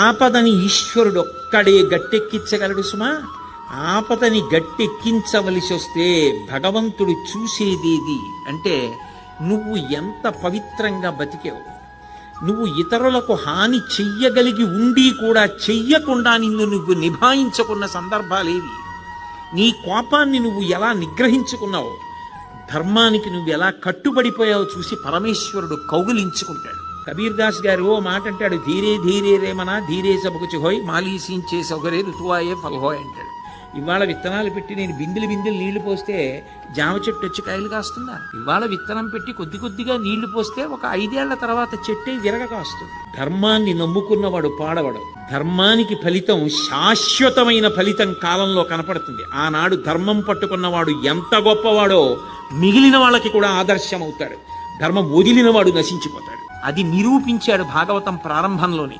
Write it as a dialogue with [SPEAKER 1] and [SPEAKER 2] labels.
[SPEAKER 1] ఆపదని ఈశ్వరుడు ఒక్కడే గట్టెక్కించగలడు సుమా. ఆపదని గట్టెక్కించవలసి వస్తే భగవంతుడు చూసేదేది అంటే నువ్వు ఎంత పవిత్రంగా బతికావు. నువ్వు ఇతరులకు హాని చెయ్యగలిగి ఉండి కూడా చెయ్యకుండా నిన్ను నువ్వు నిభాయించుకున్న సందర్భాలేవి. నీ కోపాన్ని నువ్వు ఎలా నిగ్రహించుకున్నావు, ధర్మానికి నువ్వు ఎలా కట్టుబడిపోయావో చూసి పరమేశ్వరుడు కౌగిలించుకుంటాడు. కబీర్ దాస్ గారు ఓ మాట అంటాడు, ధీరే ధీరే రేమనా ధీరే సబకుచి హోయ్ మాలీసించే సౌకర్య ఋతువాయే ఫల్హోయ్ అంటాడు. ఇవాళ విత్తనాలు పెట్టి నేను బిందెలు నీళ్లు పోస్తే జామ చెట్టు వచ్చి కాయలు కాస్తుందా? ఇవాళ విత్తనం పెట్టి కొద్ది కొద్దిగా నీళ్లు పోస్తే ఒక 5 ఏళ్ల తర్వాత చెట్టే విరగ కాస్తుంది. ధర్మాన్ని నమ్ముకున్నవాడు పాడవడు. ధర్మానికి ఫలితం శాశ్వతమైన ఫలితం కాలంలో కనపడుతుంది. ఆనాడు ధర్మం పట్టుకున్నవాడు ఎంత గొప్పవాడో మిగిలిన వాళ్ళకి కూడా ఆదర్శం అవుతాడు. ధర్మం వదిలినవాడు నశించిపోతాడు. అది నిరూపించాడు భాగవతం ప్రారంభంలోనే.